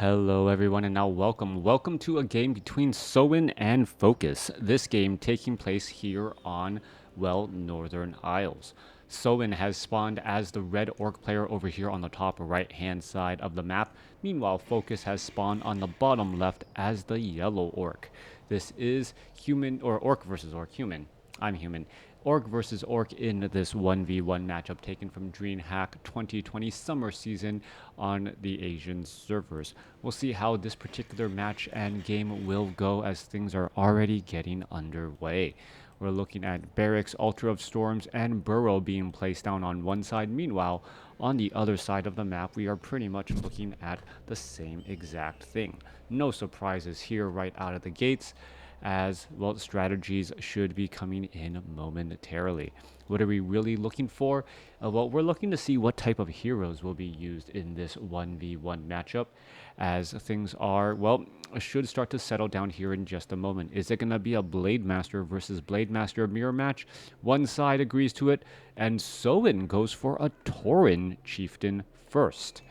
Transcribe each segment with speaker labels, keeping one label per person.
Speaker 1: Hello everyone and now welcome to a game between Soin and FoCuS. This game taking place here on, well, Northern Isles. Soin has spawned as the red orc player over here on the top right hand side of the map. Meanwhile, FoCuS has spawned on the bottom left as the yellow orc. This is human or orc versus orc. I'm human. Orc versus Orc in this 1v1 matchup taken from DreamHack 2020 summer season on the Asian servers. We'll see how this particular match and game will go as things are already getting underway. We're looking at Barracks, Altar of Storms, and Burrow being placed down on one side. Meanwhile, on the other side of the map, we are pretty much looking at the same exact thing. No surprises here right out of the gates, as well strategies should be coming in momentarily. What are we really looking for? Well, we're looking to see what type of heroes will be used in this 1v1 matchup, as things are, well, should start to settle down here in just a moment. Is it going to be a Blade Master versus Blade Master mirror match? One side agrees to it, and Soin goes for a Tauren Chieftain first.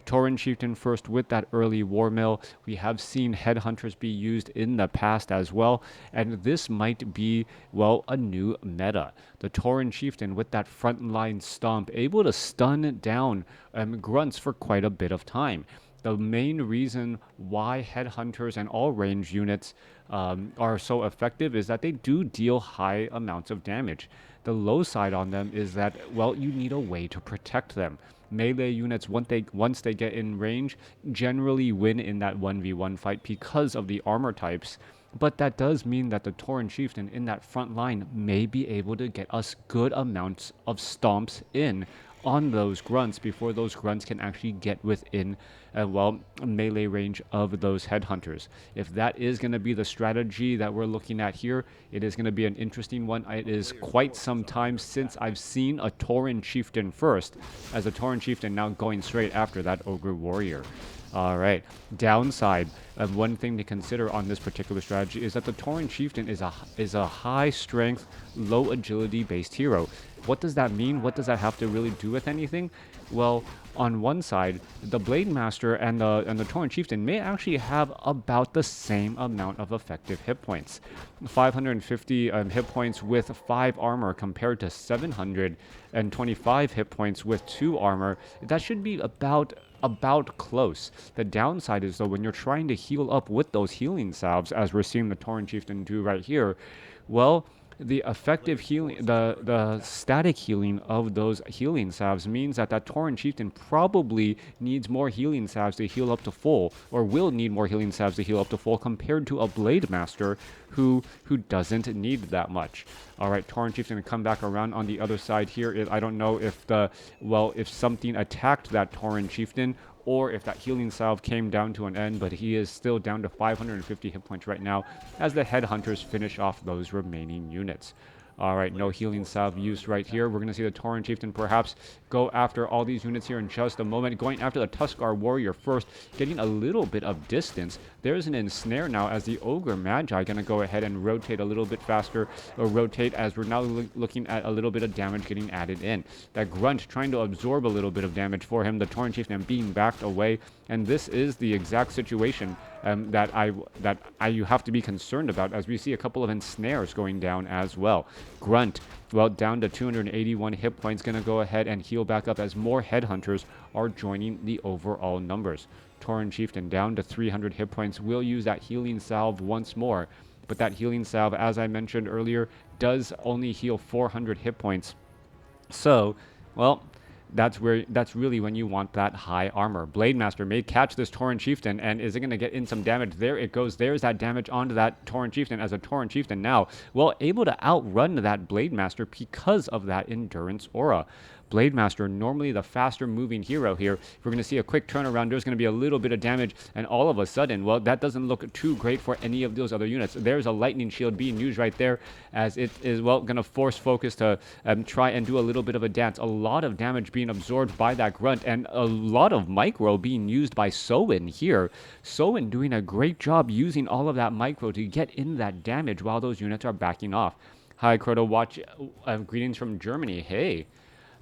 Speaker 1: Tauren Chieftain first with that early war mill. We have seen headhunters be used in the past as well, and this might be, well, a new meta. The Tauren Chieftain with that frontline stomp, able to stun down grunts for quite a bit of time. The main reason why headhunters and all range units are so effective is that they do deal high amounts of damage. The low side on them is that, well, you need a way to protect them. Melee units, once they get in range, generally win in that 1v1 fight because of the armor types. But that does mean that the Tauren Chieftain in that front line may be able to get us good amounts of stomps in on those grunts before those grunts can actually get within melee range of those headhunters. If that is going to be the strategy that we're looking at here, it is going to be an interesting one. It is quite some time since I've seen a Tauren Chieftain first, as a Tauren Chieftain now going straight after that Ogre Warrior. Alright, downside of one thing to consider on this particular strategy is that the Tauren Chieftain is a high strength, low agility based hero. What does that mean? What does that have to really do with anything? Well, on one side, the Blade Master and the Tauren Chieftain may actually have about the same amount of effective hit points. 550 hit points with 5 armor compared to 725 hit points with 2 armor. That should be about close. The downside is, though, when you're trying to heal up with those healing salves, as we're seeing the Tauren Chieftain do right here, well, the effective healing, the static healing of those healing salves means that Tauren Chieftain probably needs more healing salves to heal up to full, or will need more healing salves to heal up to full compared to a Blade Master who doesn't need that much. All right, Tauren Chieftain come back around on the other side here. I don't know if if something attacked that Tauren Chieftain, or if that healing salve came down to an end, but he is still down to 550 hit points right now as the headhunters finish off those remaining units. Alright, no healing salve used right here. We're going to see the Tauren Chieftain perhaps go after all these units here in just a moment. Going after the Tuskar Warrior first, getting a little bit of distance. There's an ensnare now as the Ogre Magi going to go ahead and rotate a little bit faster, or rotate as we're now looking at a little bit of damage getting added in. That Grunt trying to absorb a little bit of damage for him, the Tauren Chieftain being backed away, and this is the exact situation that you have to be concerned about, as we see a couple of ensnares going down as well. Grunt, well, down to 281 hit points, going to go ahead and heal back up as more headhunters are joining the overall numbers. Tauren Chieftain down to 300 hit points, will use that healing salve once more, but that healing salve, as I mentioned earlier, does only heal 400 hit points. So, well, that's really when you want that high armor. Blade Master may catch this Tauren Chieftain, and is it going to get in some damage? There it goes. There's that damage onto that Tauren Chieftain, as a Tauren Chieftain now, well, able to outrun that Blade Master because of that endurance aura. Blade Master, normally the faster moving hero here. We're going to see a quick turnaround. There's going to be a little bit of damage, and all of a sudden, well, that doesn't look too great for any of those other units. There's a lightning shield being used right there, as it is, well, going to force FoCuS to try and do a little bit of a dance. A lot of damage being absorbed by that Grunt, and a lot of micro being used by Soin here. Soin doing a great job using all of that micro to get in that damage while those units are backing off. Hi, Croto Watch. Greetings from Germany. Hey.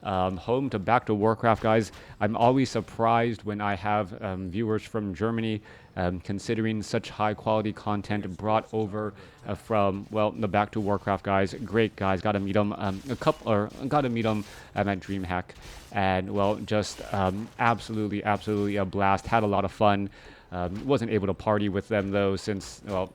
Speaker 1: home to Back to WarCraft, guys. I'm always surprised when I have viewers from Germany, considering such high quality content brought over from, well, the Back to WarCraft guys. Great guys. Got to meet them got to meet them at DreamHack, and well, just absolutely a blast. Had a lot of fun. Wasn't able to party with them though, since, well,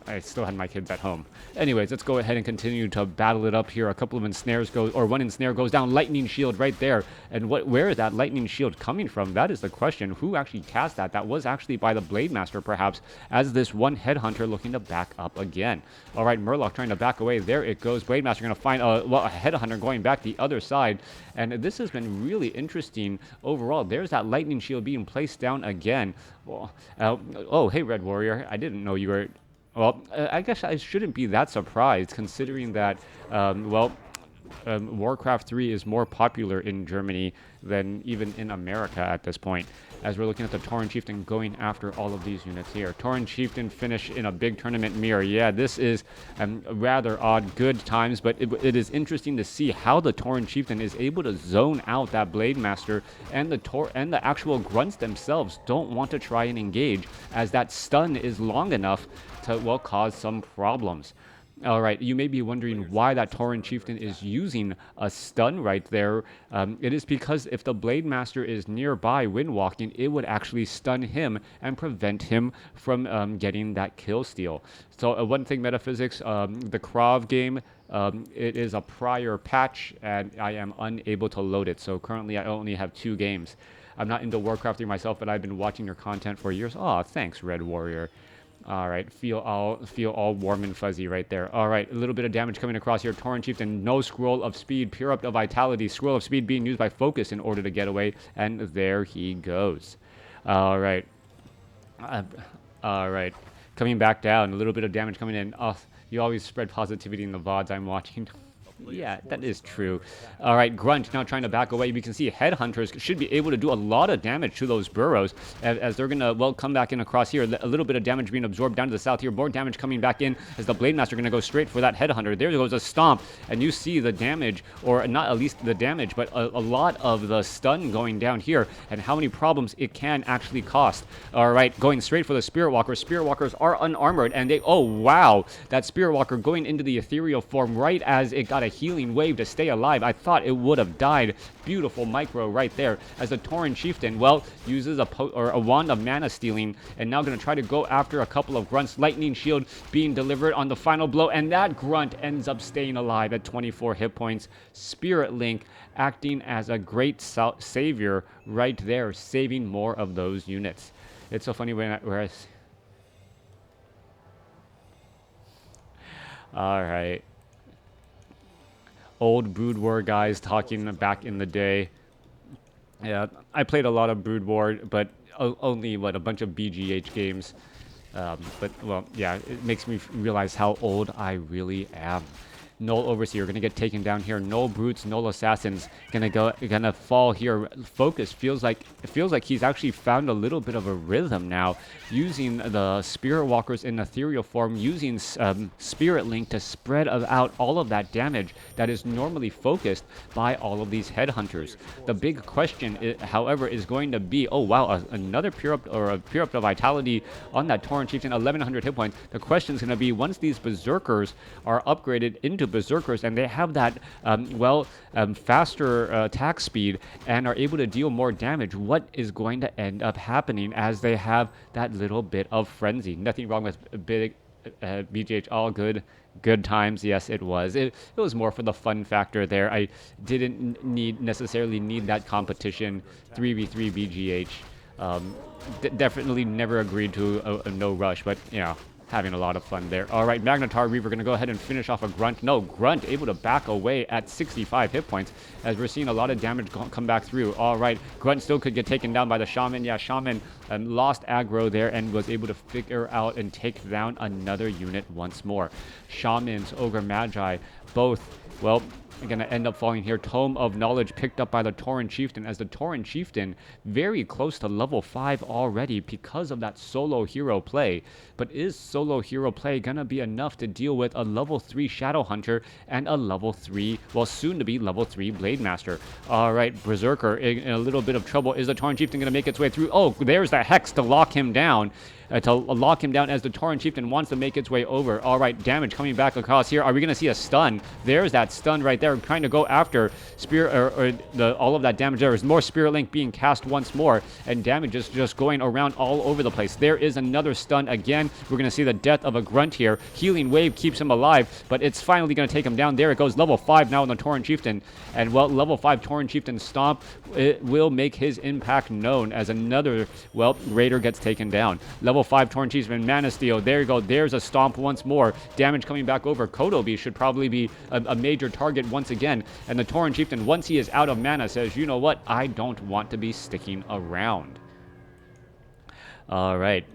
Speaker 1: I still had my kids at home. Anyways, let's go ahead and continue to battle it up here. A couple of ensnares one ensnare goes down. Lightning shield right there. And where is that lightning shield coming from? That is the question. Who actually cast that? That was actually by the Blade Master, perhaps, as this one headhunter looking to back up again. All right, Murloc trying to back away. There it goes. Blade Master going to find a headhunter going back the other side. And this has been really interesting overall. There's that lightning shield being placed down again. Well, oh, hey, Red Warrior. I didn't know you were... Well, I guess I shouldn't be that surprised, considering that, Warcraft 3 is more popular in Germany than even in America at this point. As we're looking at the Tauren Chieftain going after all of these units here. Tauren Chieftain finish in a big tournament mirror. Yeah, this is rather odd. Good times, but it is interesting to see how the Tauren Chieftain is able to zone out that Blade Master, and the actual grunts themselves don't want to try and engage, as that stun is long enough to, well, cause some problems. All right, you may be wondering why that Tauren Chieftain is using a stun right there. It is because if the Blade Master is nearby windwalking, it would actually stun him and prevent him from getting that kill steal. So one thing, Metaphysics, the Krav game, it is a prior patch, and I am unable to load it. So currently I only have 2 games. I'm not into Warcraft 3 myself, but I've been watching your content for years. Oh, thanks, Red Warrior. All right, feel all warm and fuzzy right there. All right, a little bit of damage coming across here. Tauren Chieftain, no Scroll of Speed, Pure Up to Vitality. Scroll of Speed being used by FoCuS in order to get away, and there he goes. All right. All right, coming back down, a little bit of damage coming in. Oh, you always spread positivity in the VODs I'm watching. Yeah, that is true. All right, Grunt now trying to back away. We can see Headhunters should be able to do a lot of damage to those burrows as they're going to, well, come back in across here. A little bit of damage being absorbed down to the south here. More damage coming back in as the Blade Master going to go straight for that Headhunter. There goes a Stomp, and you see the damage, or not at least the damage, but a lot of the stun going down here, and how many problems it can actually cost. All right, going straight for the Spirit Walker. Spirit Walkers are unarmored, and they, oh, wow. That Spirit Walker going into the ethereal form right as it got a healing wave to stay alive. I thought it would have died. Beautiful micro right there as the Tauren Chieftain, well, uses a wand of mana stealing, and now going to try to go after a couple of grunts. Lightning shield being delivered on the final blow, and that grunt ends up staying alive at 24 hit points. Spirit Link acting as a great savior right there, saving more of those units. It's so funny where all right. Old Brood War guys talking back in the day. Yeah, I played a lot of Brood War, but only, what, a bunch of BGH games. But, well, yeah, it makes me realize how old I really am. Null Overseer gonna get taken down here. Null Brutes, Null Assassins gonna fall here. FoCuS feels like he's actually found a little bit of a rhythm now, using the Spirit Walkers in ethereal form, using Spirit Link to spread out all of that damage that is normally focused by all of these Headhunters. The big question, however, is going to be, oh wow, another Pure Up to Vitality on that Tauren Chieftain, 1100 hit points. The question is going to be, once these Berserkers are upgraded into Berserkers and they have that faster attack speed and are able to deal more damage, what is going to end up happening as they have that little bit of frenzy? Nothing wrong with big BGH, all good times. Yes, it was. It was more for the fun factor there. I didn't necessarily need that competition 3v3 BGH. Definitely never agreed to a no rush, but you know, having a lot of fun there. All right, Magnetar Reaver going to go ahead and finish off a Grunt. No, Grunt able to back away at 65 hit points as we're seeing a lot of damage come back through. All right, Grunt still could get taken down by the Shaman. Yeah, Shaman lost aggro there and was able to figure out and take down another unit once more. Shamans, Ogre Magi, both, well, going to end up falling here. Tome of Knowledge picked up by the Tauren Chieftain, as the Tauren Chieftain very close to level 5 already because of that solo hero play. But is solo hero play going to be enough to deal with a level 3 Shadow Hunter and a level 3, well, soon to be level 3 Blade Master? All right, Berserker in a little bit of trouble. Is the Tauren Chieftain going to make its way through? Oh, there's that Hex to lock him down. As the Tauren Chieftain wants to make its way over. All right, damage coming back across here. Are we going to see a stun? There's that stun right there, trying to go after Spirit, all of that damage. There is more Spirit Link being cast once more, and damage is just going around all over the place. There is another stun again. We're going to see the death of a Grunt here. Healing Wave keeps him alive, but it's finally going to take him down. There it goes, level 5 now on the Tauren Chieftain. And, well, level 5 Tauren Chieftain Stomp, it will make his impact known as another, well, Raider gets taken down. Level 5 Tauren Chieftain, Mana Steel. There you go. There's a stomp once more. Damage coming back over. Kodobi should probably be a major target once again. And the Tauren Chieftain, once he is out of mana, says, you know what? I don't want to be sticking around. All right.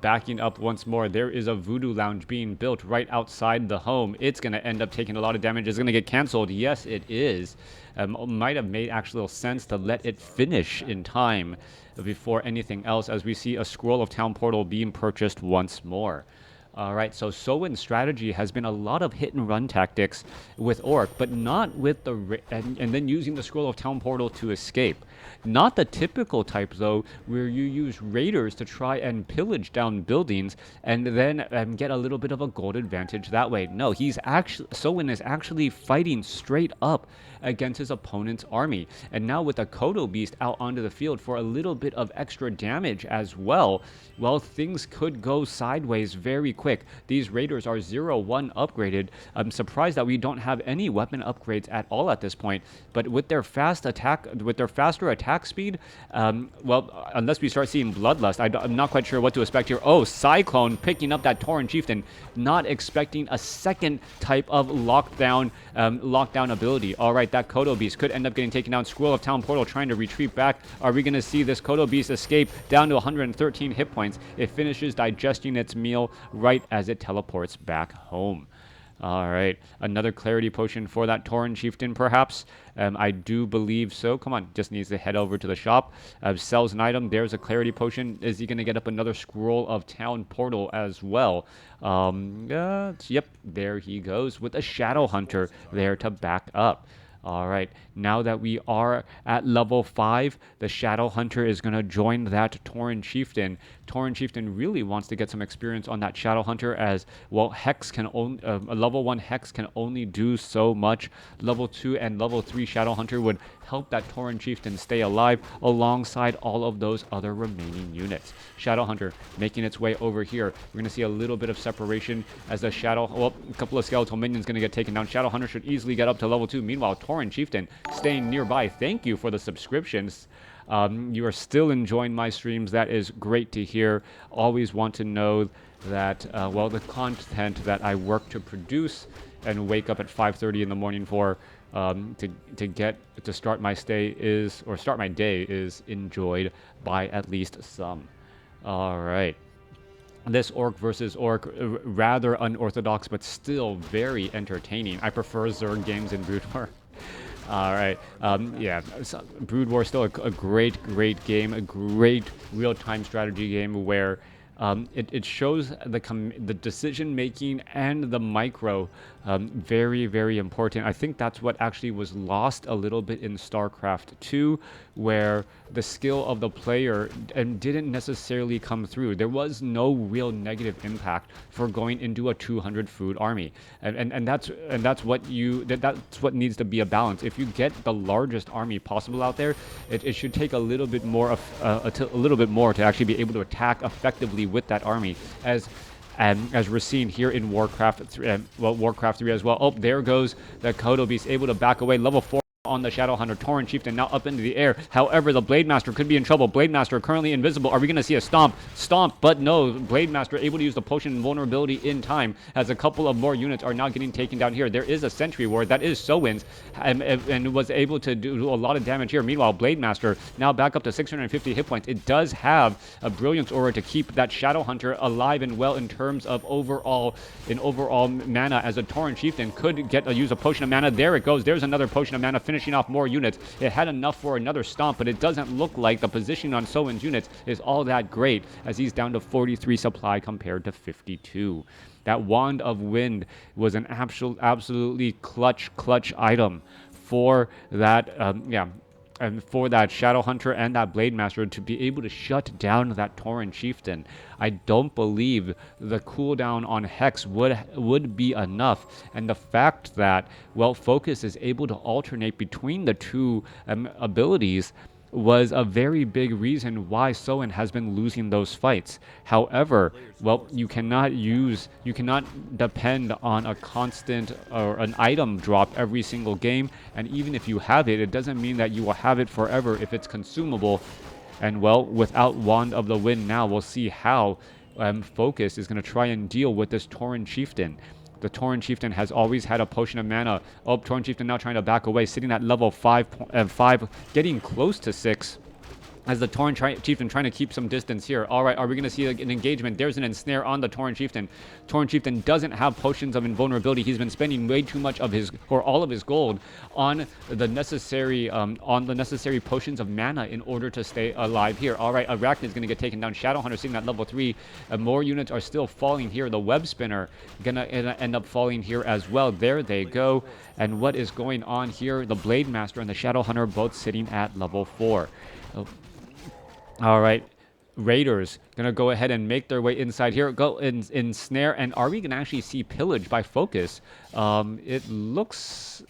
Speaker 1: Backing up once more, there is a Voodoo Lounge being built right outside the home. It's going to end up taking a lot of damage. It's going to get canceled. Yes, it is. Might have made actual sense to let it finish in time before anything else, as we see a Scroll of Town Portal being purchased once more. All right, so Soin's strategy has been a lot of hit and run tactics with Orc, but not with the and then using the Scroll of Town Portal to escape. Not the typical type, though, where you use raiders to try and pillage down buildings and then get a little bit of a gold advantage that way. No, Soin is actually fighting straight up against his opponent's army. And now with the Kodo Beast out onto the field for a little bit of extra damage as well, things could go sideways very quick. These raiders are 0-1 upgraded. I'm surprised that we don't have any weapon upgrades at all at this point. But with their faster attack speed, unless we start seeing Bloodlust, I'm not quite sure what to expect here. Oh, Cyclone picking up that Tauren Chieftain, not expecting a second type of lockdown ability. All right, that Kodo Beast could end up getting taken down. Scroll of Town Portal trying to retreat back. Are we going to see this Kodo Beast escape down to 113 hit points? It finishes digesting its meal right as it teleports back home. All right, another Clarity Potion for that Tauren Chieftain, perhaps. I do believe so. Come on, just needs to head over to the shop. Sells an item. There's a Clarity Potion. Is he going to get up another Scroll of Town Portal as well? Yep, there he goes with a Shadow Hunter there to back up. All right, now that we are at level 5, the Shadow Hunter is going to join that Tauren Chieftain. Tauren Chieftain really wants to get some experience on that Shadow Hunter, as, well, Hex can only, a level 1 Hex can only do so much. Level 2 and level 3 Shadow Hunter would help that Tauren Chieftain stay alive alongside all of those other remaining units. Shadow Hunter making its way over here. We're going to see a little bit of separation as the a couple of skeletal minions going to get taken down. Shadow Hunter should easily get up to level 2. Meanwhile, Tauren Chieftain staying nearby. Thank you for the subscriptions. You are still enjoying my streams. That is great to hear. Always want to know that, the content that I work to produce and wake up at 5:30 in the morning for to start my day is enjoyed by at least some. All right. This Orc versus Orc, rather unorthodox, but still very entertaining. I prefer Zerg games in Brood War. All right. Brood War is still a great game, a great real-time strategy game where it shows the decision making and the micro very, very important. I think that's what actually was lost a little bit in StarCraft 2, where the skill of the player didn't necessarily come through. There was no real negative impact for going into a 200 food army, and that's what needs to be a balance. If you get the largest army possible out there, it should take a little bit more to actually be able to attack effectively with that army, as we're seeing here in WarCraft 3, WarCraft 3 as well. Oh, there goes the Kodo Beast, able to back away. Level 4 on the Shadow Hunter. Tauren Chieftain now up into the air. However, the Blade Master could be in trouble. Blade Master currently invisible. Are we going to see a stomp? Stomp, but no. Blade Master able to use the potion invulnerability in time, as a couple of more units are now getting taken down here. There is a Sentry Ward. That is Soin's, and was able to do a lot of damage here. Meanwhile, Blade Master now back up to 650 hit points. It does have a Brilliance Aura to keep that Shadow Hunter alive and well in terms of overall mana, as a Tauren Chieftain could use a potion of mana. There it goes. There's another potion of mana, finishing off more units. It had enough for another stomp, but it doesn't look like the positioning on Soin's units is all that great, as he's down to 43 supply compared to 52. That Wand of Wind was an absolutely clutch item for that, and for that Shadow Hunter and that Blade Master to be able to shut down that Tauren Chieftain. I don't believe the cooldown on Hex would be enough, and the fact that, well, FoCuS is able to alternate between the two abilities was a very big reason why Soin has been losing those fights. However, well, you cannot depend on a constant or an item drop every single game, and even if you have it, it doesn't mean that you will have it forever if it's consumable. And well, without Wand of the Wind now, we'll see how FoCuS is going to try and deal with this Tauren Chieftain. The Tauren Chieftain has always had a potion of mana. Oh, Tauren Chieftain now trying to back away, sitting at level 5, getting close to 6. As the Tauren Chieftain trying to keep some distance here. All right, are we going to see an engagement? There's an ensnare on the Tauren Chieftain. Tauren Chieftain doesn't have potions of invulnerability. He's been spending way too much of his, or all of his gold on the necessary potions of mana in order to stay alive here. All right, Arachnid is going to get taken down. Shadow Hunter sitting at level 3. More units are still falling here. The Web Spinner going to end up falling here as well. There they go. And what is going on here? The Blade Master and the Shadow Hunter both sitting at level 4. All right, Raiders gonna go ahead and make their way inside here. Go in snare, and are we gonna actually see pillage by FoCuS? It looks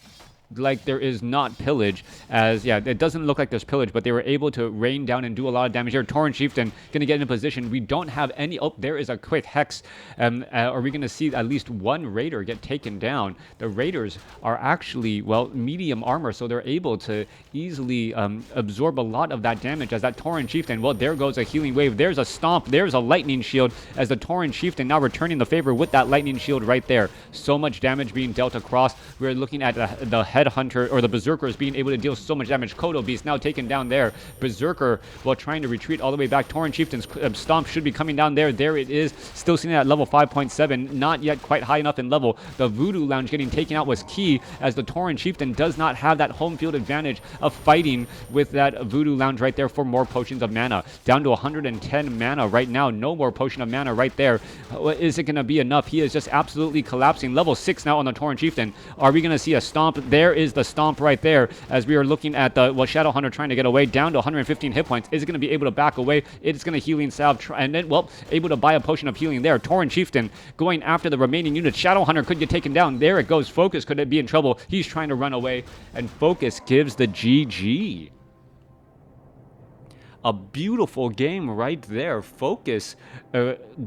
Speaker 1: like there is not pillage, as it doesn't look like there's pillage, but they were able to rain down and do a lot of damage here. Tauren Chieftain gonna get in a position. We don't have any. Oh, there is a quick hex. Are we gonna see at least one raider get taken down? The raiders are actually, well, medium armor, so they're able to easily absorb a lot of that damage. As that Tauren Chieftain, well, there goes a healing wave. There's a stomp. There's a lightning shield, as the Tauren Chieftain now returning the favor with that lightning shield right there. So much damage being dealt across. We're looking at the Headhunter, or the Berserkers, being able to deal so much damage. Kodo Beast now taken down there. Berserker, while trying to retreat all the way back. Tauren Chieftain's stomp should be coming down there. There it is. Still sitting at level 5.7. Not yet quite high enough in level. The Voodoo Lounge getting taken out was key, as the Tauren Chieftain does not have that home field advantage of fighting with that Voodoo Lounge right there for more potions of mana. Down to 110 mana right now. No more potion of mana right there. Is it going to be enough? He is just absolutely collapsing. Level 6 now on the Tauren Chieftain. Are we going to see a stomp? There is the stomp right there, as we are looking at the Shadow Hunter trying to get away, down to 115 hit points. Is it going to be able to back away? It's going to healing salve, and then, well, able to buy a potion of healing there. Tauren Chieftain going after the remaining units. Shadow Hunter could get taken down. There it goes. FoCuS could be in trouble. He's trying to run away, and FoCuS gives the GG. A beautiful game right there. FoCuS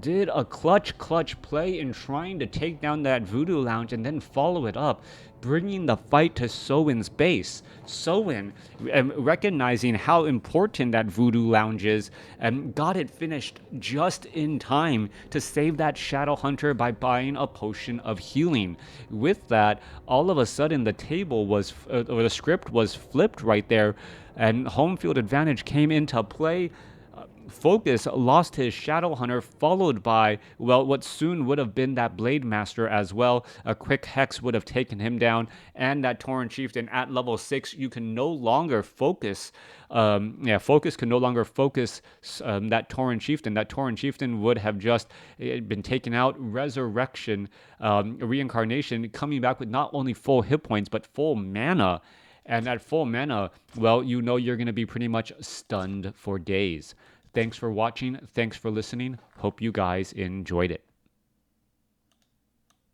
Speaker 1: did a clutch play in trying to take down that Voodoo Lounge and then follow it up, bringing the fight to Soin's base. Soin, recognizing how important that Voodoo Lounge is, got it finished just in time to save that Shadow Hunter by buying a potion of healing. With that, all of a sudden the table was, or the script was flipped right there, and home field advantage came into play. FoCuS lost his Shadow Hunter, followed by, well, what soon would have been that Blade Master as well. A quick hex would have taken him down, and that Tauren Chieftain at level 6. You can no longer focus. FoCuS can no longer focus that Tauren Chieftain. That Tauren Chieftain would have just been taken out. Resurrection, reincarnation, coming back with not only full hit points but full mana. And at full mana, well, you know you're going to be pretty much stunned for days. Thanks for watching. Thanks for listening. Hope you guys enjoyed it.